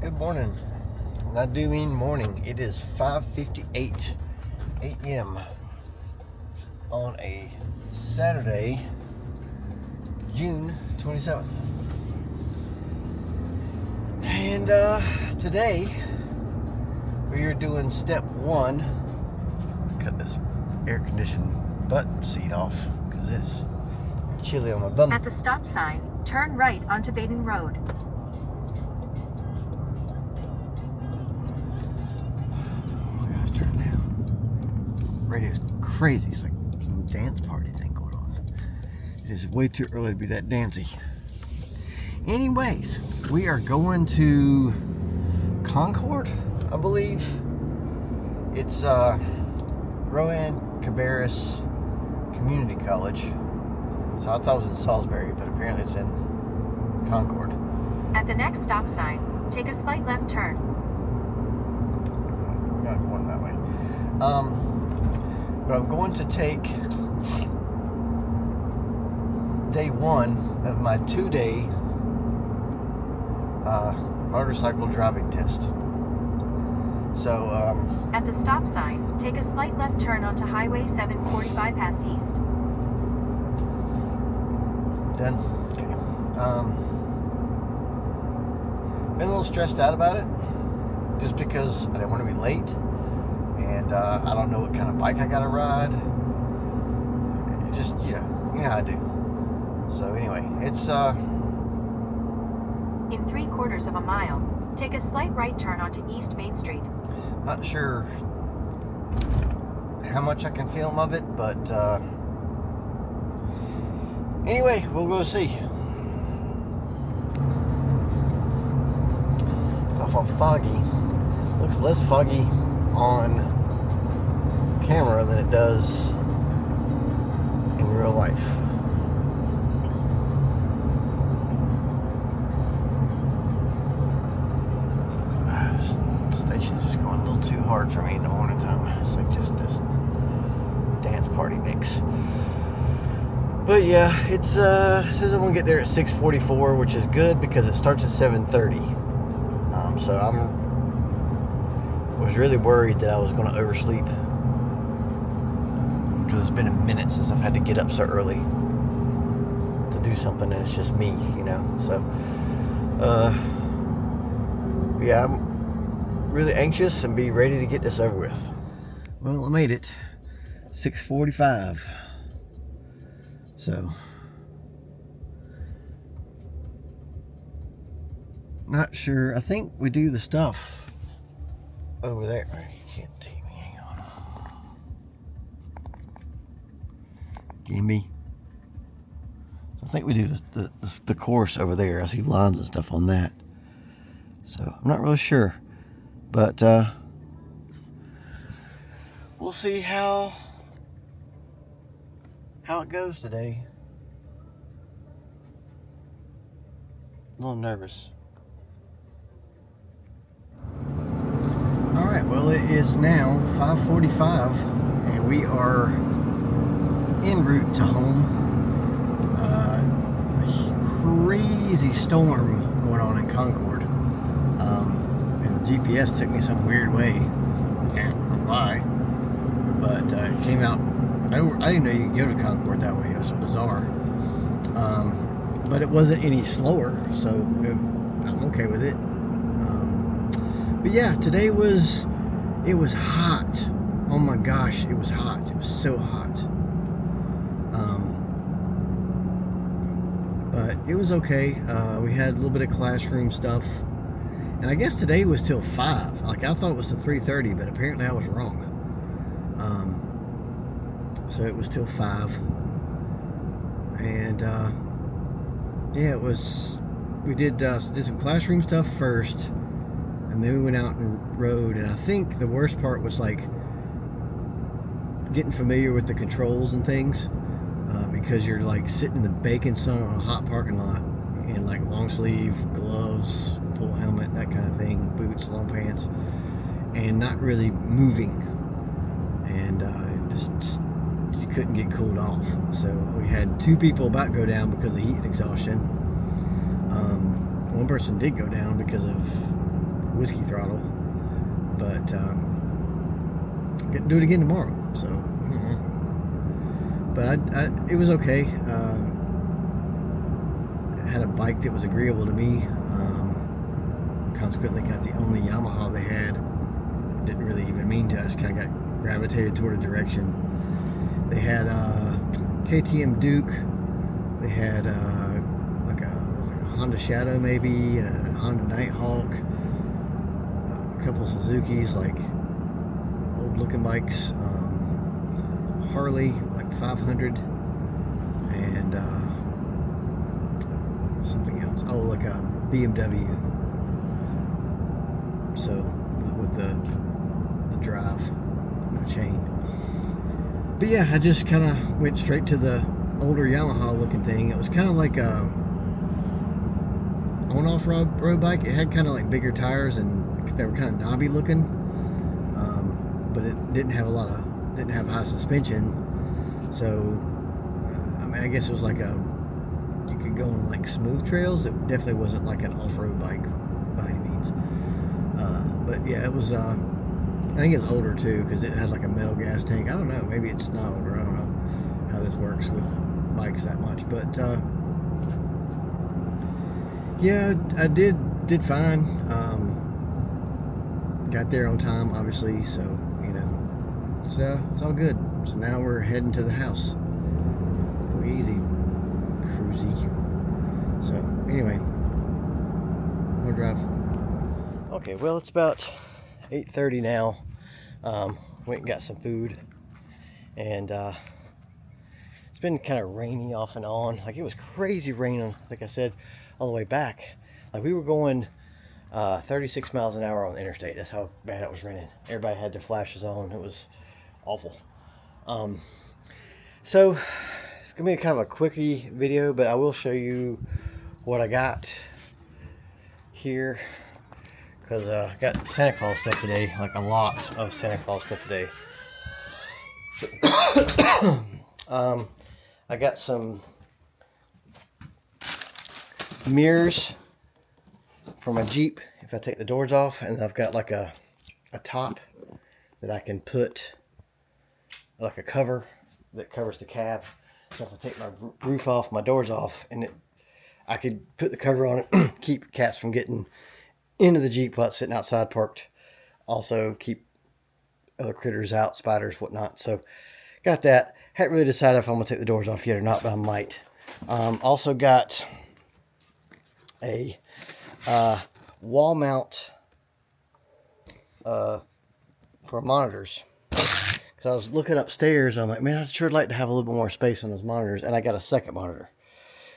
Good morning, and I do mean morning. It is 5:58 a.m. on a Saturday, June 27th. And today we are doing step one. Cut this air conditioned butt seat off because it's chilly on my bum. At the stop sign, turn right onto Baden Road. Radio's crazy. It's like some dance party thing going on. It is way too early to be that dancey. Anyways, we are going to Concord, I believe. It's Rowan Cabarrus Community College. So I thought it was in Salisbury, but apparently it's in Concord. At the next stop sign, take a slight left turn. I'm not going that way. But I'm going to take day one of my 2-day motorcycle driving test. So, at the stop sign, take a slight left turn onto Highway 740 bypass east. Done? Okay. Been a little stressed out about it, just because I didn't want to be late. And I don't know what kind of bike I gotta ride. Just, you know how I do. So anyway, it's in 3/4 of a mile, take a slight right turn onto East Main Street. Not sure how much I can film of it, but anyway, we'll go see. It's awful foggy. Looks less foggy on camera than it does in real life. This station's just going a little too hard for me in the morning time. It's like just this dance party mix. But yeah, it says I'm gonna get there at 6:44, which is good because it starts at 7:30. So I was really worried that I was going to oversleep because it's been a minute since I've had to get up so early to do something, and it's just me, you know. So, yeah, I'm really anxious and be ready to get this over with. Well, I made it. 6:45. So, not sure. I think we do the stuff over there. You can't see me. Hang on. Gimme. So I think we do the course over there. I see lines and stuff on that. So I'm not really sure, but we'll see how it goes today. A little nervous. Alright, well, it is now 5:45 and we are en route to home. A crazy storm going on in Concord. And the GPS took me some weird way. Can't know why. But it came out. I didn't know you could go to Concord that way. It was bizarre. But it wasn't any slower, so I'm okay with it. But yeah, today it was hot. Oh my gosh, it was hot. It was so hot. But it was okay. We had a little bit of classroom stuff. And I guess today was till 5. Like, I thought it was till 3:30, but apparently I was wrong. So it was till 5. And yeah, it was. We did some classroom stuff first, and then we went out and rode. And I think the worst part was like getting familiar with the controls and things, because you're like sitting in the baking sun on a hot parking lot in like long sleeve gloves, full helmet, that kind of thing, boots, long pants, and not really moving, and just you couldn't get cooled off. So we had 2 people about go down because of heat and exhaustion. One person did go down because of whiskey throttle. But get to do it again tomorrow. So, but it was okay. I had a bike that was agreeable to me. Consequently, got the only Yamaha they had. Didn't really even mean to. I just kind of got gravitated toward a direction. They had KTM Duke. They had like a Honda Shadow maybe, and a Honda Nighthawk. A couple Suzukis, like old looking bikes. Harley, like 500, and something else. Oh, like a BMW. So with the drive, no chain. But yeah, I just kind of went straight to the older Yamaha looking thing. It was kind of like a on-off road bike. It had kind of like bigger tires, and they were kind of knobby looking. But it didn't have high suspension. So I mean, I guess it was like you could go on like smooth trails. It definitely wasn't like an off-road bike by any means. But yeah, it was. I think it's older too, because it had like a metal gas tank. I don't know. Maybe it's not older. I don't know how this works with bikes that much. But yeah, I did fine. Got there on time, obviously. So you know, it's all good. So now we're heading to the house. Go easy, cruisy. So anyway, more drive. Okay, well, it's about 8:30 now. Went and got some food, and it's been kind of rainy off and on. Like, it was crazy raining, like I said, all the way back. Like, we were going 36 miles an hour on the interstate. That's how bad it was raining. Everybody had their flashes on. It was awful. So it's gonna be kind of a quickie video, but I will show you what I got here, because I got Santa Claus stuff today, like a lot of Santa Claus stuff today. I got some mirrors for my Jeep if I take the doors off, and I've got like a top that I can put, like a cover that covers the cab. So if I take my roof off, my doors off, and I could put the cover on it, keep cats from getting into the Jeep while it's sitting outside parked. Also keep other critters out, spiders, whatnot. So got that. Hadn't really decided if I'm gonna take the doors off yet or not, but I might. Also got a wall mount for monitors. Because I was looking upstairs, I'm like, man, I'd sure like to have a little bit more space on those monitors. And I got a second monitor,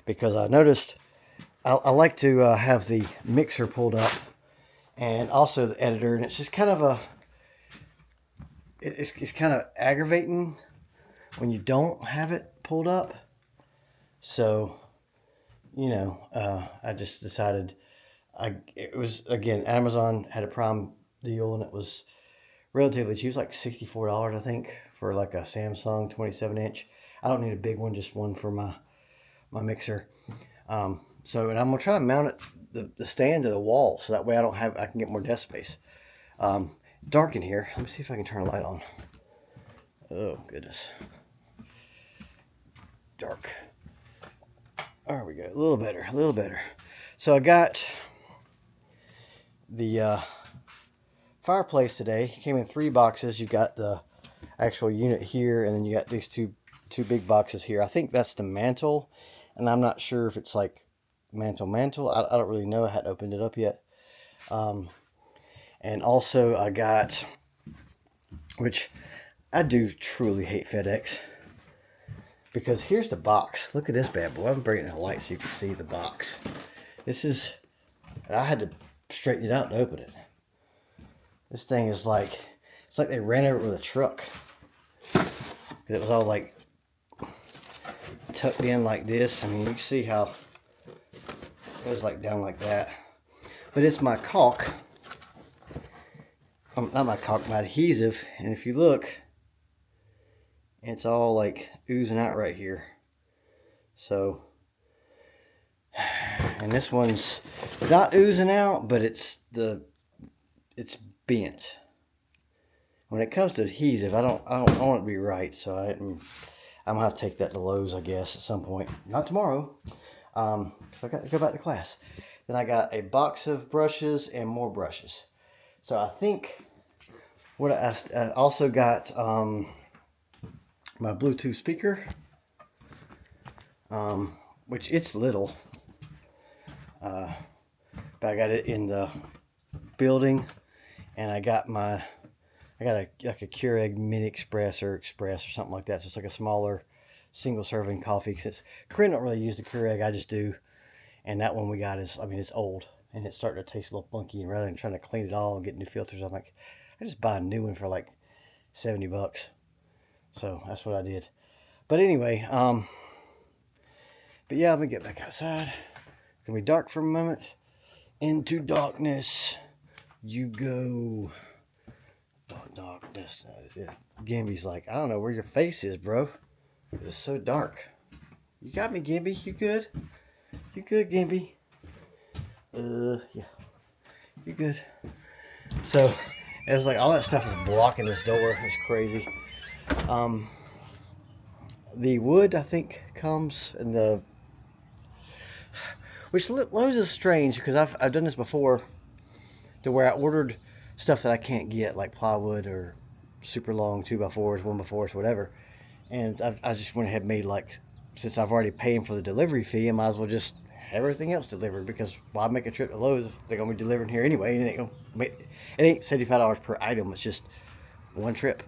because I noticed I like to have the mixer pulled up, and also the editor, and it's just kind of it's kind of aggravating when you don't have it pulled up. So, you know, I just decided, it was, again, Amazon had a Prime deal, and it was relatively cheap. It was like $64, I think, for like a Samsung 27-inch. I don't need a big one, just one for my mixer. So, and I'm gonna try to mount it, the stand to the wall, so that way I can get more desk space. Dark in here. Let me see if I can turn a light on. Oh goodness, dark. There we go. A little better. So I got the fireplace today. It came in 3 boxes. You got the actual unit here, and then you got these two big boxes here. I think that's the mantle, and I'm not sure if it's like mantle. I don't really know. I hadn't opened it up yet. And also I got, which I do truly hate FedEx, because here's the box. Look at this bad boy. I'm bringing it to light so you can see the box. This is, I had to straighten it out to open it. This thing is like, it's like they ran over it with a truck. It was all like tucked in like this. I mean, you can see how it was like down like that. But it's my caulk. Not my caulk, my adhesive. And if you look, it's all like oozing out right here. So, and this one's not oozing out, but it's the it's bent. When it comes to adhesive, I don't want it to be right, so I'm gonna have to take that to Lowe's, I guess, at some point. Not tomorrow. So I got to go back to class. Then I got a box of brushes and more brushes. So I think what I also got my Bluetooth speaker, which it's little, but I got it in the building, and I got like a Keurig Mini Express or something like that. So it's like a smaller single serving coffee. Since Corinne don't really use the Keurig, I just do. And that one we got is, I mean, it's old and it's starting to taste a little funky. And rather than trying to clean it all and get new filters, I'm like, I just buy a new one for like $70. So that's what I did. But anyway, but yeah, let me get back outside. It's gonna be dark for a moment. Into darkness you go. Darkness. Gimby's like, I don't know where your face is, bro. It's so dark. You got me, Gimby. You good? You good, Gimby? Yeah. You good? So, it was like all that stuff is blocking this door. It's crazy. The wood, I think, comes in the... Which Lowe's is strange, because I've done this before, to where I ordered stuff that I can't get, like plywood or super long 2x4s, 1x4s, whatever. And I just went ahead and made, like, since I've already paid for the delivery fee, I might as well just have everything else delivered, because why make a trip to Lowe's if they're gonna be delivering here anyway? And it ain't $75 per item. It's just one trip.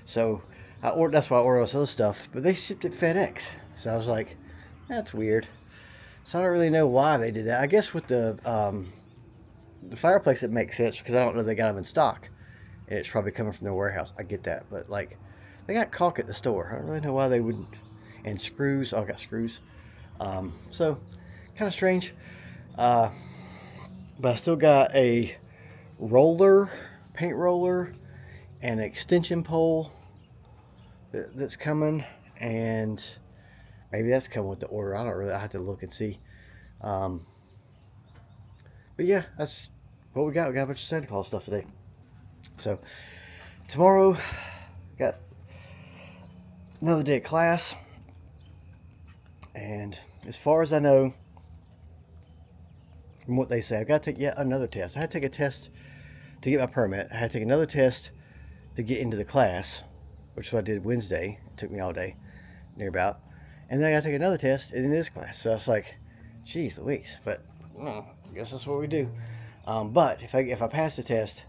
So that's why I ordered all this other stuff. But they shipped it FedEx, so I was like, that's weird. So I don't really know why they did that. I guess with the fireplace, it makes sense, because I don't know they got them in stock, and it's probably coming from their warehouse. I get that, but like, they got caulk at the store. I don't really know why they wouldn't. And screws. Oh, I got screws. So kind of strange. But I still got a paint roller, and an extension pole that's coming, and maybe that's coming with the order. I have to look and see. But yeah, that's what we got. We got a bunch of Santa Claus stuff today. So tomorrow, got another day of class. And as far as I know, from what they say, I've got to take yet another test. I had to take a test to get my permit. I had to take another test to get into the class, which is what I did Wednesday. It took me all day, near about. And then I got to take another test in this class. So I was like, geez Louise. But I guess that's what we do. But if I pass the test,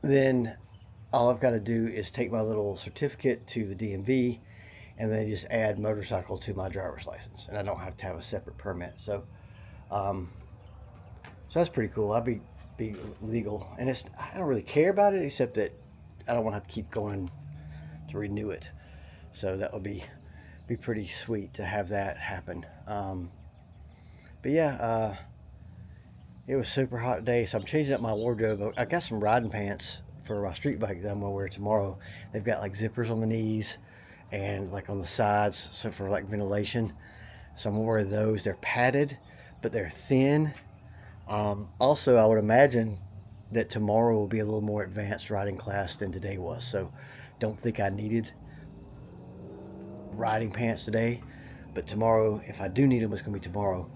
then all I've got to do is take my little certificate to the DMV, and then just add motorcycle to my driver's license, and I don't have to have a separate permit. So, so that's pretty cool. I'll be legal, and I don't really care about it, except that I don't want to have to keep going to renew it. So that would be pretty sweet to have that happen. But yeah, it was super hot today, so I'm changing up my wardrobe. I got some riding pants for my street bike that I'm gonna wear tomorrow. They've got like zippers on the knees and like on the sides, so for like ventilation. So I'm gonna wear those. They're padded, but they're thin. Also, I would imagine that tomorrow will be a little more advanced riding class than today was. So don't think I needed riding pants today, but tomorrow, if I do need them, it's gonna be tomorrow.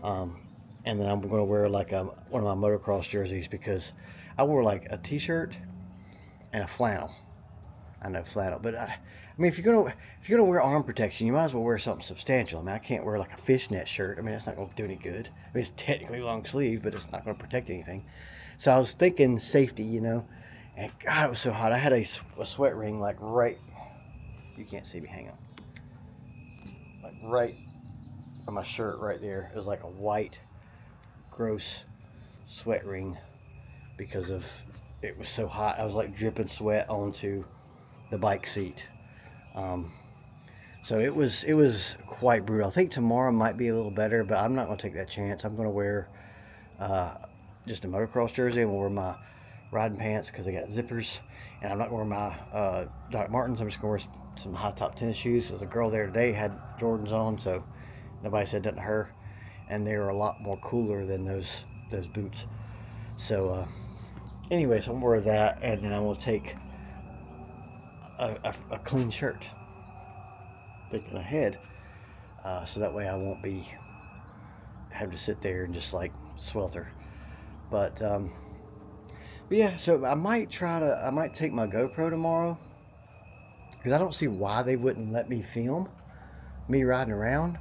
And then I'm gonna wear like one of my motocross jerseys, because I wore like a t-shirt and a flannel. I know flannel, but I mean, if you're gonna wear arm protection, you might as well wear something substantial. I mean, I can't wear like a fishnet shirt. I mean, that's not gonna do any good. I mean, it's technically long sleeve, but it's not gonna protect anything. So I was thinking safety, And God, it was so hot. I had a sweat ring like right. You can't see me. Hang on. Like right on my shirt, right there. It was like a white, gross sweat ring, because of it was so hot. I was like dripping sweat onto the bike seat. So it was quite brutal. I think tomorrow might be a little better, but I'm not going to take that chance. I'm going to wear just a motocross jersey. I'm going to wear my riding pants because they got zippers, and I'm not going to wear my Doc Martens. I'm just going to wear some high top tennis shoes. There's a girl there today had Jordans on, so nobody said nothing to her, and they were a lot more cooler than those those boots. So anyway, so I'm gonna wear that, and then I'm gonna take a clean shirt, thinking ahead, so that way I won't be have to sit there and just like swelter. But yeah, so I might take my GoPro tomorrow, because I don't see why they wouldn't let me film me riding around,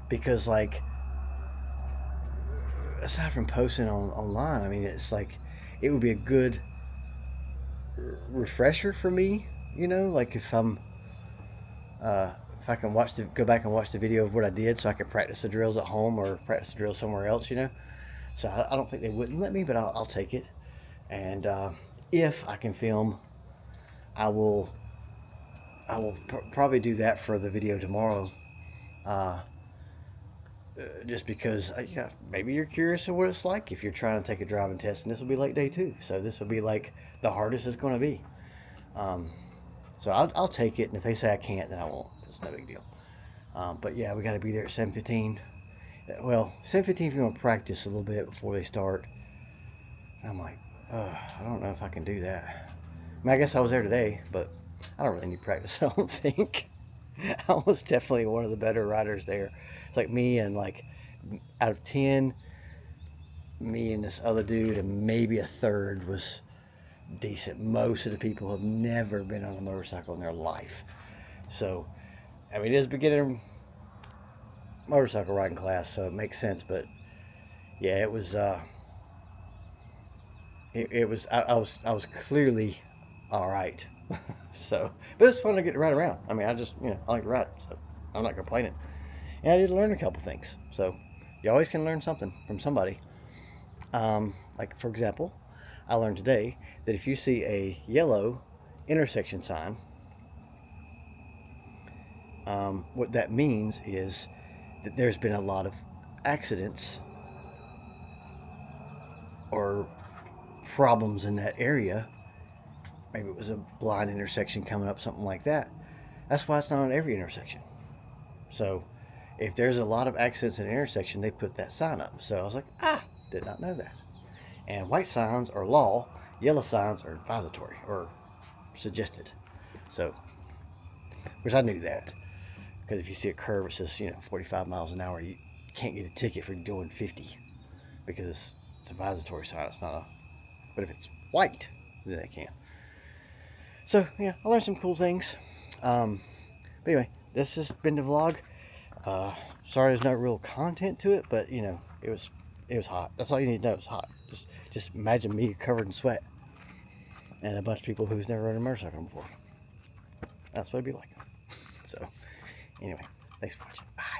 because like, aside from posting online, I mean, it's like it would be a good refresher for me, like if I can go back and watch the video of what I did, so I could practice the drills at home or practice the drills somewhere else. So I don't think they wouldn't let me, but I'll take it. And if I can film, I will probably do that for the video tomorrow. Just because, maybe you're curious of what it's like if you're trying to take a driving test, and this will be like day 2, so this will be like the hardest it's going to be. So I'll take it, and if they say I can't, then I won't. It's no big deal. But yeah, we got to be there at 7:15. Well, 7:15 if you want to practice a little bit before they start. And I'm like, I don't know if I can do that. I mean, I guess I was there today, but I don't really need practice, I don't think. I was definitely one of the better riders there. It's like me and like, out of 10, me and this other dude and maybe a third was decent. Most of the people have never been on a motorcycle in their life. So, I mean, it is beginner motorcycle riding class, so it makes sense. But yeah, it was I was clearly all right. So, but it's fun to get to ride around. I mean, I just, I like to ride, so I'm not complaining. And I did learn a couple things. So you always can learn something from somebody. Like, for example, I learned today that if you see a yellow intersection sign, what that means is that there's been a lot of accidents or problems in that area. Maybe it was a blind intersection coming up, something like that. That's why it's not on every intersection. So if there's a lot of accidents in an intersection, they put that sign up. So I was like, did not know that. And white signs are law, yellow signs are advisory or suggested. So, which I knew that, because if you see a curve it says 45 miles an hour, you can't get a ticket for going 50, because it's an advisory sign. It's not a. But if it's white, then they can. So yeah, I learned some cool things. But anyway, this has been the vlog. Sorry there's no real content to it, but it was hot. That's all you need to know. It's hot. Just imagine me covered in sweat and a bunch of people who's never ridden a motorcycle before. That's what it'd be like. So anyway, thanks for watching. Bye.